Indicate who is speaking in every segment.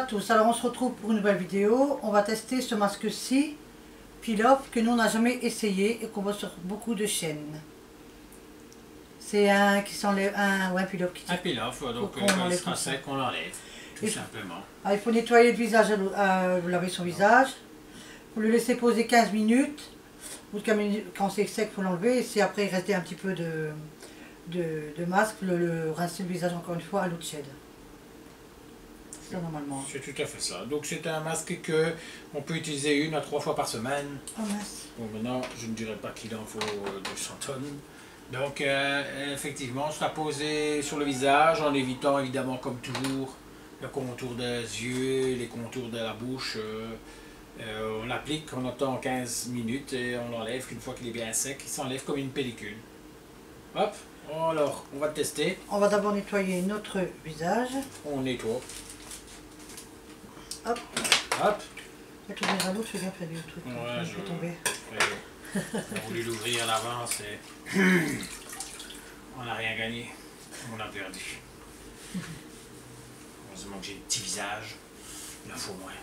Speaker 1: tous, alors on se retrouve pour une nouvelle vidéo. On va tester ce masque-ci, Peel-Off, que nous on n'a jamais essayé et qu'on voit sur beaucoup de chaînes. C'est un qui s'enlève, un Peel-Off qui
Speaker 2: un Peel-Off, donc
Speaker 1: on
Speaker 2: quand il
Speaker 1: enlève
Speaker 2: sera
Speaker 1: tout ça.
Speaker 2: sec, on l'enlève, tout simplement.
Speaker 1: Ah, il faut nettoyer le visage, vous lavez son visage. Vous le laissez poser 15 minutes. Au bout de 15 minutes, quand c'est sec, il faut l'enlever. Et si après il restait un petit peu de masque, le rincer le visage encore une fois à l'eau de Shed. Ça normalement.
Speaker 2: C'est tout à fait ça. Donc c'est un masque que on peut utiliser 1 à 3 fois par semaine.
Speaker 1: Oh mince.
Speaker 2: Bon, maintenant, je ne dirais pas qu'il en faut 200 tonnes. Donc effectivement, on sera posé sur le visage en évitant évidemment comme toujours le contour des yeux, les contours de la bouche. On l'applique, on attend 15 minutes et on l'enlève une fois qu'il est bien sec. Il s'enlève comme une pellicule. Hop, alors on va tester.
Speaker 1: On va d'abord nettoyer notre visage.
Speaker 2: On nettoie.
Speaker 1: Hop.
Speaker 2: Hop.
Speaker 1: Avec le verre à l'eau, je fais bien faire du truc.
Speaker 2: Ouais,
Speaker 1: je vais tomber.
Speaker 2: On a voulu l'ouvrir à l'avance et on n'a rien gagné. On a perdu. Heureusement que j'ai un petit visage. Il en faut moins.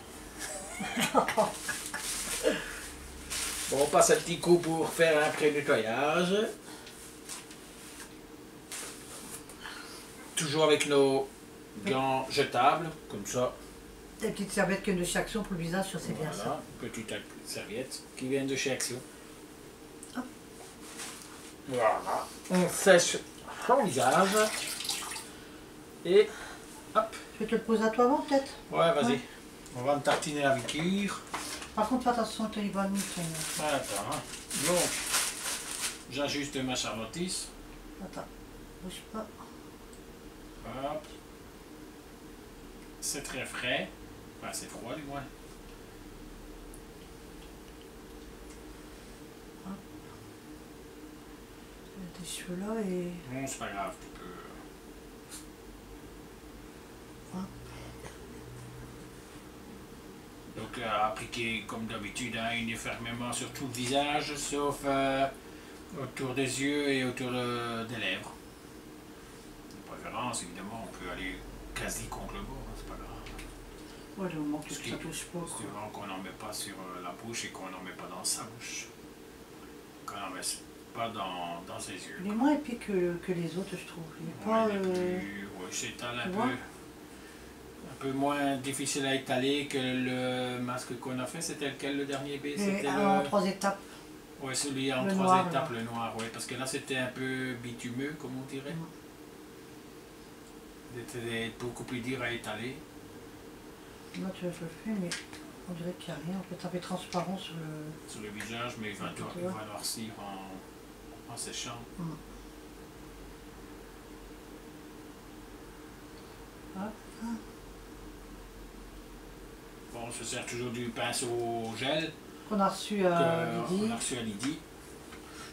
Speaker 2: Bon, on passe un petit coup pour faire un pré-nettoyage. Toujours avec nos gants jetables, comme ça.
Speaker 1: Des petites serviettes que de chez Action pour le visage, c'est bien ça.
Speaker 2: Voilà, petite serviette qui vient de chez Action.
Speaker 1: Hop.
Speaker 2: Voilà, on sèche son visage. Et hop.
Speaker 1: Je vais te le poser à toi avant peut-être.
Speaker 2: Ouais, vas-y.
Speaker 1: Ouais.
Speaker 2: On va me tartiner la vicure.
Speaker 1: Par contre, fais attention, tu vas nous.
Speaker 2: Attends, hein. Donc, j'ajuste ma charlottisse.
Speaker 1: Attends, bouge pas.
Speaker 2: Hop. C'est très frais. Enfin, c'est froid du moins.
Speaker 1: Tes cheveux là et...
Speaker 2: Non, c'est pas grave, tu peux... Donc, appliquer comme d'habitude uniformément sur tout le visage, sauf autour des yeux et autour des lèvres. De préférence, évidemment, on peut aller quasi contre le bord, hein, c'est pas grave.
Speaker 1: Ouais, le moment que
Speaker 2: Parce
Speaker 1: ça touche pas.
Speaker 2: C'est vraiment qu'on n'en met pas sur la bouche et qu'on n'en met pas dans sa bouche. Qu'on n'en met pas dans ses yeux.
Speaker 1: Il est moins épais que les autres, je trouve. Il est pas...
Speaker 2: Ouais, s'étale un peu moins difficile à étaler que le masque qu'on a fait. C'était lequel le dernier B? C'était
Speaker 1: en 3 étapes.
Speaker 2: Ouais, celui en 3 étapes, le noir, ouais, parce que là c'était un peu bitumeux, comme on dirait. C'était beaucoup plus dur à étaler.
Speaker 1: Là tu le fais, mais on dirait qu'il n'y a rien. En fait, ça fait transparent sur le...
Speaker 2: Sur le visage, mais il va noircir en séchant. Bon, on se sert toujours du pinceau au gel.
Speaker 1: Qu'on a reçu à Lydie.
Speaker 2: On a reçu à Lydie.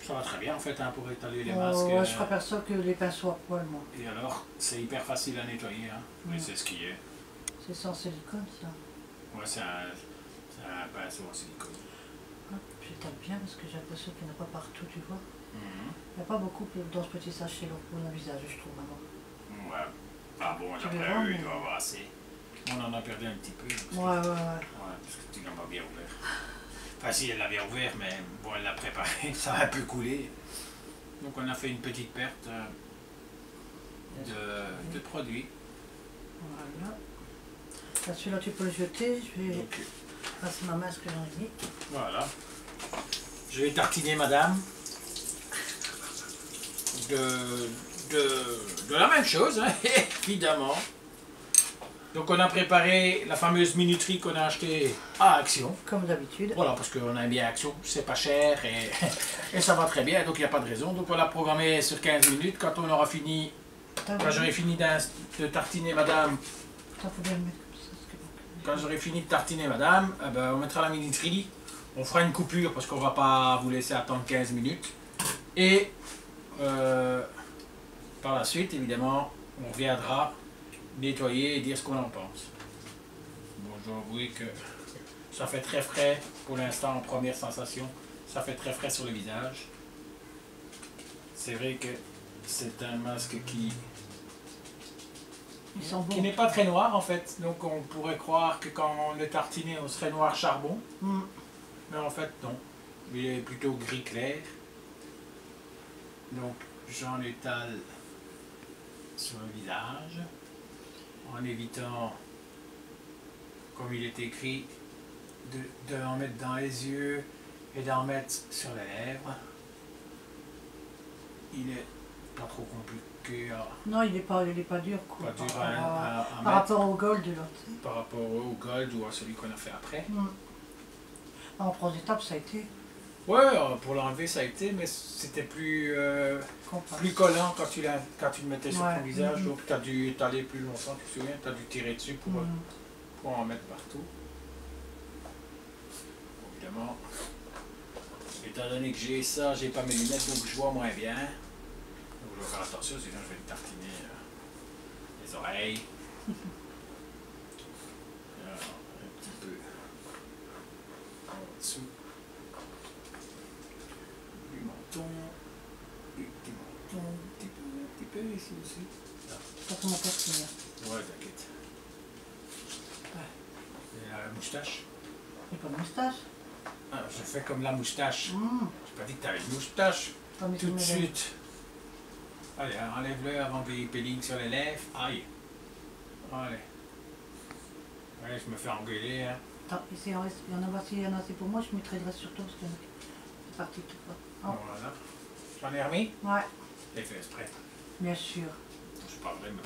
Speaker 2: Ça va très bien en fait hein, pour étaler les masques.
Speaker 1: Ouais, je préfère ça que les pinceaux à poil, moi.
Speaker 2: Et alors, c'est hyper facile à nettoyer, hein. Mais c'est ce qui est.
Speaker 1: C'est sans silicone, ça.
Speaker 2: Ouais, c'est un pinceau en silicone.
Speaker 1: Je tape bien parce que j'ai l'impression qu'il n'y en a pas partout, tu vois. Il n'y a pas beaucoup dans ce petit sachet là pour un visage, je trouve, maintenant.
Speaker 2: Ouais. Ah bon, d'après eux, il doit avoir assez. On en a perdu un petit peu.
Speaker 1: Ouais,
Speaker 2: parce que tu l'as pas bien ouvert. Enfin, si, elle l'a bien ouvert, mais bon, elle l'a préparé, ça a un peu coulé. Donc, on a fait une petite perte de produit.
Speaker 1: Voilà. Là, celui-là, tu peux le jeter. Je vais passer ma main ce que j'en ai mis.
Speaker 2: Voilà. Je vais tartiner madame de la même chose, hein, évidemment. Donc on a préparé la fameuse minuterie qu'on a achetée à Action.
Speaker 1: Comme d'habitude.
Speaker 2: Voilà, parce qu'on aime bien Action, c'est pas cher et ça va très bien, donc il n'y a pas de raison. Donc on l'a programmé sur 15 minutes. Quand on aura fini, quand j'aurai fini de tartiner madame, quand j'aurai fini de tartiner madame, on mettra la minuterie, on fera une coupure parce qu'on va pas vous laisser attendre 15 minutes. Et par la suite, évidemment, on reviendra nettoyer et dire ce qu'on en pense. Bon, je dois avouer que ça fait très frais pour l'instant en première sensation. Ça fait très frais sur le visage. C'est vrai que c'est un masque qui
Speaker 1: Ils sont
Speaker 2: qui
Speaker 1: bons.
Speaker 2: n'est pas très noir en fait. Donc on pourrait croire que quand on le tartinait, on serait noir charbon.
Speaker 1: Mm.
Speaker 2: Mais en fait, non. Il est plutôt gris clair. Donc j'en étale sur le visage en évitant, comme il est écrit, d'en mettre dans les yeux et d'en mettre sur les lèvres. Il est pas trop compliqué à,
Speaker 1: Non, il est pas dur quoi.
Speaker 2: pas dur
Speaker 1: Par rapport
Speaker 2: à
Speaker 1: par
Speaker 2: mettre
Speaker 1: rapport au gold là. Tu sais.
Speaker 2: par rapport au gold ou à celui qu'on a fait après.
Speaker 1: Mm. En première étape, ça a été
Speaker 2: Ouais, pour l'enlever ça a été, mais c'était
Speaker 1: compact.
Speaker 2: plus collant quand tu le mettais sur
Speaker 1: Ouais.
Speaker 2: ton visage,
Speaker 1: Mhm.
Speaker 2: donc tu as dû étaler plus longtemps, tu te souviens, tu as dû tirer dessus
Speaker 1: Mm.
Speaker 2: pour en mettre partout. Évidemment, étant donné que j'ai ça, j'ai pas mes lunettes, donc je vois moins bien. Donc je vais faire attention, sinon je vais me tartiner les oreilles. Alors, un petit peu en dessous du menton, et du menton, un petit peu ici aussi.
Speaker 1: Ça fait mon poitrine.
Speaker 2: Ouais, t'inquiète. Et la moustache.
Speaker 1: J'ai pas de moustache.
Speaker 2: Ah, je fais comme la moustache.
Speaker 1: Mm.
Speaker 2: J'ai pas dit que t'avais une moustache.
Speaker 1: Pas mis
Speaker 2: Tout
Speaker 1: sur
Speaker 2: de
Speaker 1: mes lèvres.
Speaker 2: suite. Allez, enlève-le avant qu'il péligne sur les lèvres. Aïe. Allez. Allez, je me fais engueuler. Hein.
Speaker 1: Attends, il y en a, s'il y en a assez pour moi, je mettrai le reste sur toi parce que c'est parti tout quoi. Oh.
Speaker 2: Voilà. J'en ai remis.
Speaker 1: Ouais,
Speaker 2: J'ai fait exprès.
Speaker 1: bien sûr.
Speaker 2: C'est pas vrai, mais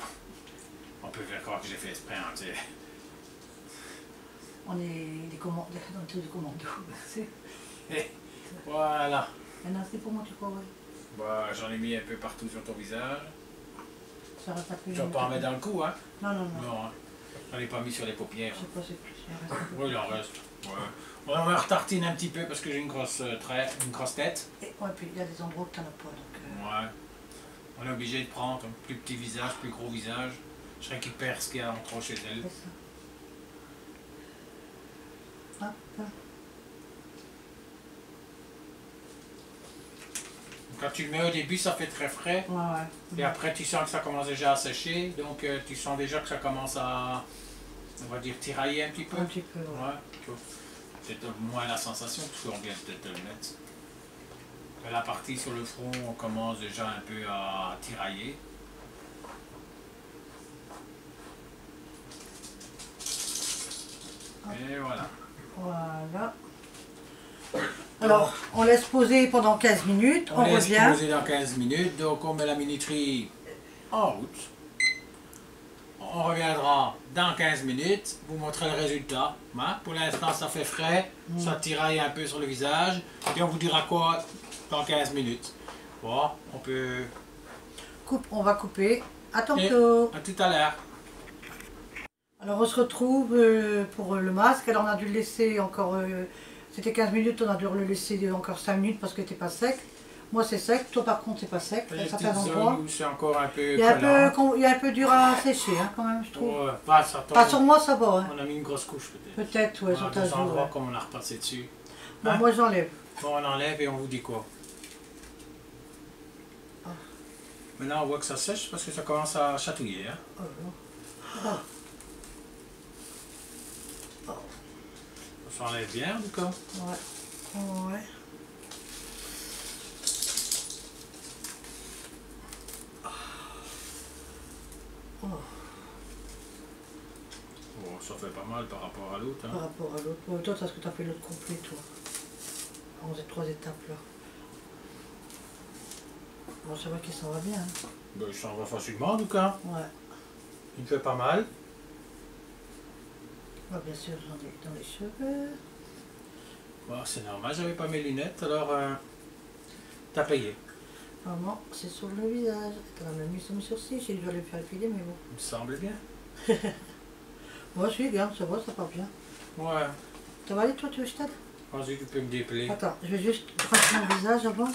Speaker 2: on peut faire croire que j'ai fait exprès. Hein, tu sais.
Speaker 1: On est des commandos, dans le truc de commando. C'est-
Speaker 2: Et voilà.
Speaker 1: Il y en a assez pour moi, tu crois, ouais.
Speaker 2: Bah, j'en ai mis un peu partout sur ton visage.
Speaker 1: Ça reste un peu.
Speaker 2: Tu vas pas en mettre dans le cou, hein?
Speaker 1: Non, non, non.
Speaker 2: Non, hein. J'en ai pas mis sur les paupières.
Speaker 1: Je sais pas, c'est plus. Il en reste un peu.
Speaker 2: Oui, il en reste. Ouais. On va retartiner un petit peu parce que j'ai une grosse tête.
Speaker 1: Et ouais, puis il y a des endroits où tu n'en as pas. Donc,
Speaker 2: Ouais. On est obligé de prendre un plus petit visage, plus gros visage. Je récupère ce qu'il y a en trop chez elle.
Speaker 1: fais ça. Hop.
Speaker 2: Quand tu le mets au début, ça fait très frais.
Speaker 1: Ouais, ouais.
Speaker 2: Et après, tu sens que ça commence déjà à sécher. Donc, tu sens déjà que ça commence à, on va dire, tirailler un petit peu.
Speaker 1: Un petit peu, ouais.
Speaker 2: Ouais. Tu vois. C'est moins la sensation parce qu'on vient peut-être de le mettre. Et la partie sur le front, on commence déjà un peu à tirailler. Et voilà.
Speaker 1: Voilà. Alors, on laisse poser pendant 15 minutes, on
Speaker 2: laisse
Speaker 1: revient.
Speaker 2: poser dans 15 minutes, donc on met la minuterie en route. On reviendra dans 15 minutes, vous montrer le résultat. Hein? Pour l'instant, ça fait frais, ça tiraille un peu sur le visage, et on vous dira quoi dans 15 minutes. Bon, on peut...
Speaker 1: On va couper. À tantôt.
Speaker 2: À tout à l'heure.
Speaker 1: Alors, on se retrouve pour le masque. Alors, on a dû le laisser encore... c'était 15 minutes, on a dû le laisser encore 5 minutes parce qu'il n'était pas sec. Moi, c'est sec. Toi, par contre, c'est pas sec.
Speaker 2: Il y a
Speaker 1: À
Speaker 2: des
Speaker 1: certains
Speaker 2: petites
Speaker 1: endroits.
Speaker 2: zones où c'est encore un peu
Speaker 1: Il est un
Speaker 2: collant.
Speaker 1: peu, il est un peu dur à sécher, hein, quand même, je trouve.
Speaker 2: Ouais, pas sur ton-
Speaker 1: Pas sur moi, ça va. Hein.
Speaker 2: On a mis une grosse couche peut-être.
Speaker 1: Peut-être, ouais, sur
Speaker 2: Dans
Speaker 1: ta
Speaker 2: des
Speaker 1: joue.
Speaker 2: endroits
Speaker 1: Ouais.
Speaker 2: comme on a repassé dessus.
Speaker 1: Bon,
Speaker 2: Hein?
Speaker 1: moi, j'enlève.
Speaker 2: Bon, on enlève et on vous dit quoi.
Speaker 1: Ah.
Speaker 2: Maintenant, on voit que ça sèche parce que ça commence à chatouiller. Hein?
Speaker 1: Oh, là.
Speaker 2: Ça s'enlève bien, en tout cas.
Speaker 1: Ouais. Ouais. Oh,
Speaker 2: Bon, ça fait pas mal par rapport à l'autre.
Speaker 1: par
Speaker 2: Hein.
Speaker 1: rapport à l'autre. Ouais, toi, parce que tu as fait l'autre complet, toi. 3 étapes, là. Bon, c'est vrai qu'il s'en va bien. Hein.
Speaker 2: Ben, il s'en va facilement, en tout cas.
Speaker 1: Ouais.
Speaker 2: Il me fait pas mal.
Speaker 1: Ouais, bien sûr, j'en ai dans les cheveux.
Speaker 2: Bon, c'est normal, j'avais pas mes lunettes, alors t'as payé.
Speaker 1: Maman, c'est sur le visage. T'en as même mis sur mes sourcils. J'ai dû aller me faire épiler, mais bon.
Speaker 2: Il me semble bien.
Speaker 1: Moi, je suis, regarde, ça va, ça part bien.
Speaker 2: Ouais.
Speaker 1: Ça va aller, toi, tu veux que je t'aide?
Speaker 2: Vas-y, tu peux me dépeler.
Speaker 1: Attends, je vais juste brasser mon visage avant.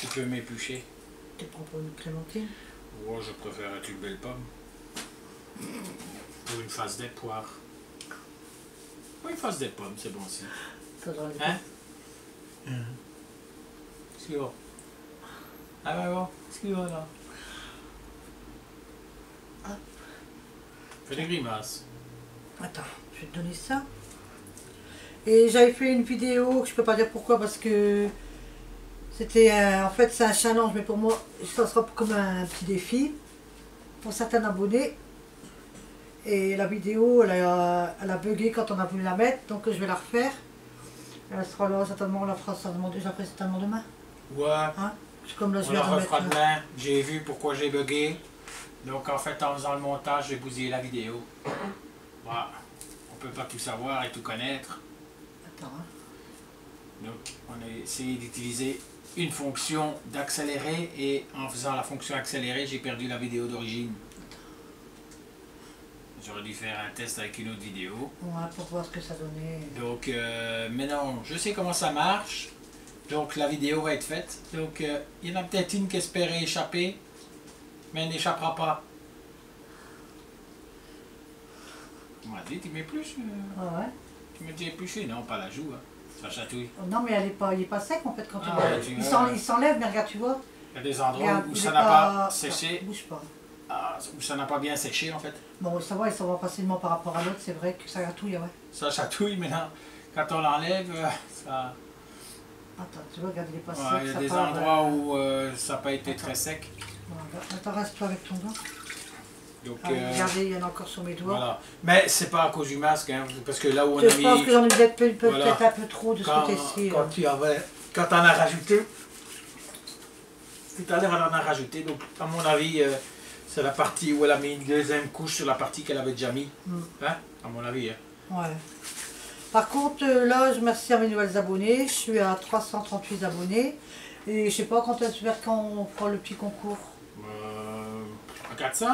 Speaker 2: Tu peux m'éplucher.
Speaker 1: Tu prends pour une clémentine.
Speaker 2: Ouais, je préfère être une belle pomme. Ou une face des poires. Ou une face des pommes, c'est bon aussi.
Speaker 1: Faudra les
Speaker 2: Hein? Qu'est-ce qu'il y a? Ah bah bon, qu'est-ce qu'il y a là? Fais des grimaces.
Speaker 1: Attends, je vais te donner ça. Et j'avais fait une vidéo, je peux pas dire pourquoi, parce que c'était en fait c'est un challenge, mais pour moi ça sera comme un petit défi pour certains abonnés. Et la vidéo elle a bugué quand on a voulu la mettre, donc je vais la refaire. Elle sera là certainement, on la fera certainement déjà certainement demain.
Speaker 2: Ouais.
Speaker 1: Hein, comme là je
Speaker 2: On
Speaker 1: vais
Speaker 2: la
Speaker 1: remettre.
Speaker 2: refera demain. J'ai vu pourquoi j'ai bugué. Donc en fait en faisant le montage j'ai bousillé la vidéo. Voilà. On peut pas tout savoir et tout connaître.
Speaker 1: Attends. Hein.
Speaker 2: Donc on a essayé d'utiliser une fonction d'accélérer et en faisant la fonction accélérée j'ai perdu la vidéo d'origine. J'aurais dû faire un test avec une autre vidéo.
Speaker 1: Ouais, pour voir ce que ça donnait.
Speaker 2: Donc maintenant je sais comment ça marche. Donc la vidéo va être faite. Donc il y en a peut-être une qui espérait échapper, mais elle n'échappera pas. On m'a dit, tu mets plus.
Speaker 1: Ah ouais.
Speaker 2: Tu me dis épluché, non, pas la joue. Hein. Ça chatouille.
Speaker 1: Non mais il est pas sec en fait quand
Speaker 2: Ah,
Speaker 1: tu
Speaker 2: ouais,
Speaker 1: il s'enlève, mais regarde tu vois.
Speaker 2: Il y a des endroits
Speaker 1: Regarde,
Speaker 2: où
Speaker 1: il
Speaker 2: ça
Speaker 1: est
Speaker 2: n'a pas séché.
Speaker 1: Bouge pas.
Speaker 2: Où ça n'a pas bien séché en fait.
Speaker 1: Bon ça va, il s'en va facilement par rapport à l'autre, c'est vrai que ça gratouille, ouais.
Speaker 2: Ça chatouille, mais non, quand on l'enlève, ça...
Speaker 1: Attends, tu vois, regarde, il est pas sec.
Speaker 2: Il y a
Speaker 1: ça
Speaker 2: des
Speaker 1: part,
Speaker 2: endroits où ça n'a pas été très sec.
Speaker 1: Voilà. Attends, reste-toi avec ton doigt.
Speaker 2: Donc,
Speaker 1: regardez, il y en a encore sur mes doigts.
Speaker 2: Voilà. Mais c'est pas à cause du masque, hein, parce que là où on a
Speaker 1: Je
Speaker 2: mis...
Speaker 1: pense que j'en ai peut-être
Speaker 2: Voilà.
Speaker 1: un peu trop de ce côté-ci.
Speaker 2: Quand on a rajouté, tout à l'heure on en a rajouté, donc à mon avis, c'est la partie où elle a mis une deuxième couche sur la partie qu'elle avait déjà mis. Hein, à mon avis. Hein.
Speaker 1: Ouais. Par contre, là, je remercie à mes nouvelles abonnés. Je suis à 338 abonnés. Et je sais pas quand on fera le petit concours.
Speaker 2: À 400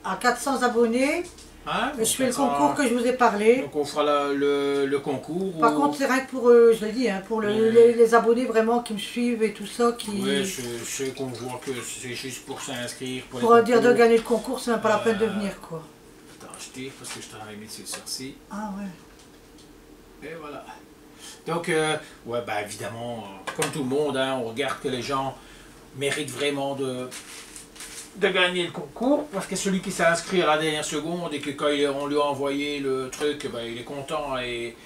Speaker 1: À 400 abonnés,
Speaker 2: hein,
Speaker 1: je fais le concours que je vous ai parlé.
Speaker 2: Donc on fera le concours.
Speaker 1: Par contre, c'est rien que pour, je l'ai dit, hein, pour les abonnés vraiment qui me suivent et tout ça.
Speaker 2: Oui, je sais qu'on voit que c'est juste pour s'inscrire.
Speaker 1: Pour dire de gagner le concours, c'est même pas la peine de venir, quoi.
Speaker 2: Attends, je tire parce que je t'avais mis sur le sourcil.
Speaker 1: Ah ouais.
Speaker 2: Et voilà. Donc, ouais, bah évidemment, comme tout le monde, hein, on regarde que les gens méritent vraiment de gagner le concours, parce que celui qui s'est inscrit à la dernière seconde et que quand on lui a envoyé le truc, bah, il est content et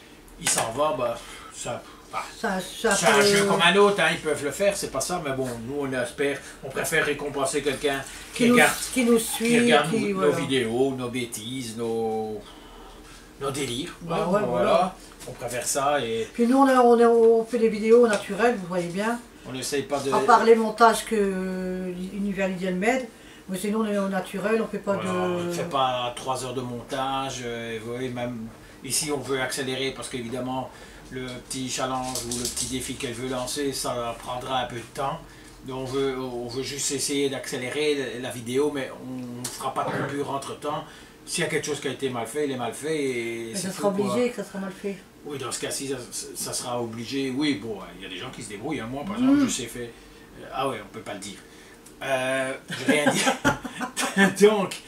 Speaker 2: il s'en va, bah, ça... Bah, c'est un jeu comme un autre, hein, ils peuvent le faire, c'est pas ça, mais bon, nous on espère, on préfère récompenser quelqu'un qui
Speaker 1: nous suit,
Speaker 2: qui regarde nos
Speaker 1: voilà.
Speaker 2: vidéos, nos bêtises, nos délires,
Speaker 1: Bah,
Speaker 2: hein,
Speaker 1: ouais, voilà.
Speaker 2: On préfère ça et...
Speaker 1: Puis nous on fait des vidéos naturelles, vous voyez bien.
Speaker 2: On n'essaye pas de...
Speaker 1: À part les montages que l'univers Lydia m'aide, mais sinon on est au naturel, on fait pas
Speaker 2: voilà,
Speaker 1: de...
Speaker 2: on ne fait pas 3 heures de montage, vous voyez, même ici on veut accélérer parce qu'évidemment le petit challenge ou le petit défi qu'elle veut lancer, ça prendra un peu de temps. Donc on veut juste essayer d'accélérer la vidéo, mais on ne fera pas de coupure entre temps. S'il y a quelque chose qui a été mal fait, il est mal fait. Et
Speaker 1: ça sera obligé que ça sera mal fait.
Speaker 2: Oui, dans ce cas-ci, ça sera obligé. Oui, bon, il y a des gens qui se débrouillent. Hein. Moi, par exemple, je sais faire... ah ouais, on peut pas le dire. Je vais rien dire. Donc,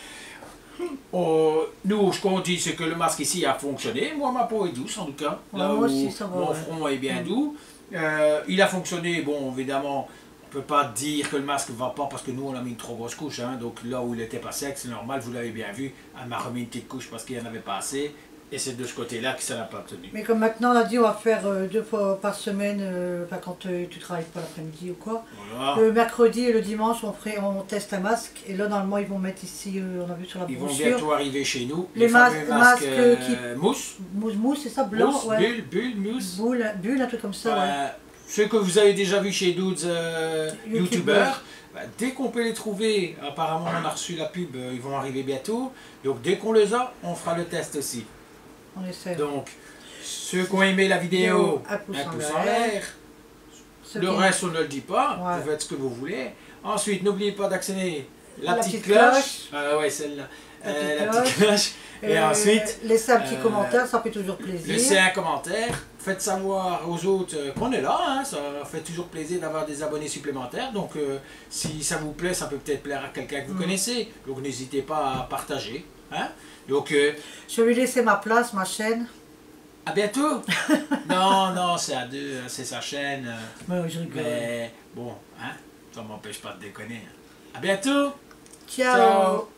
Speaker 2: nous, ce qu'on dit, c'est que le masque ici a fonctionné. Moi, ma peau est douce, en tout cas. Là où
Speaker 1: aussi, ça va,
Speaker 2: mon front est bien doux. Il a fonctionné, bon, évidemment... On ne peut pas dire que le masque ne va pas parce que nous on a mis une trop grosse couche, hein. Donc là où il n'était pas sec, c'est normal, vous l'avez bien vu, elle m'a remis une petite couche parce qu'il n'y en avait pas assez, et c'est de ce côté-là que ça n'a pas tenu.
Speaker 1: Mais comme maintenant on a dit on va faire 2 fois par semaine, quand tu travailles pas l'après-midi ou quoi,
Speaker 2: voilà.
Speaker 1: Le mercredi et le dimanche on teste un masque, et là normalement ils vont mettre ici, on a vu sur la brochure.
Speaker 2: Ils vont bientôt arriver chez nous,
Speaker 1: les
Speaker 2: fameux masques
Speaker 1: mousse. Mousse, c'est ça, blanc,
Speaker 2: mousse,
Speaker 1: ouais.
Speaker 2: bulle, mousse.
Speaker 1: Bulle, un truc comme ça, ouais.
Speaker 2: Ceux que vous avez déjà vu chez d'autres youtubeurs, dès qu'on peut les trouver, apparemment on a reçu la pub, ils vont arriver bientôt. Donc dès qu'on les a, on fera le test aussi.
Speaker 1: On essaie.
Speaker 2: Donc, ceux qui ont aimé la vidéo, un pouce en l'air. Le reste, on ne le dit pas, vous faites ce que vous voulez. Ensuite, n'oubliez pas d'actionner la petite cloche. Ouais, celle-là. La petite cloche. Et ensuite,
Speaker 1: laissez un petit commentaire, ça fait toujours plaisir.
Speaker 2: Laissez un commentaire, faites savoir aux autres qu'on est là, hein, ça fait toujours plaisir d'avoir des abonnés supplémentaires. Donc si ça vous plaît, ça peut peut-être plaire à quelqu'un que vous connaissez. Donc n'hésitez pas à partager. Hein. Donc,
Speaker 1: je vais lui laisser ma place, ma chaîne.
Speaker 2: À bientôt. Non, c'est à deux, c'est sa chaîne.
Speaker 1: Je rigole.
Speaker 2: Mais bon, hein, ça ne m'empêche pas de déconner. À bientôt.
Speaker 1: Ciao.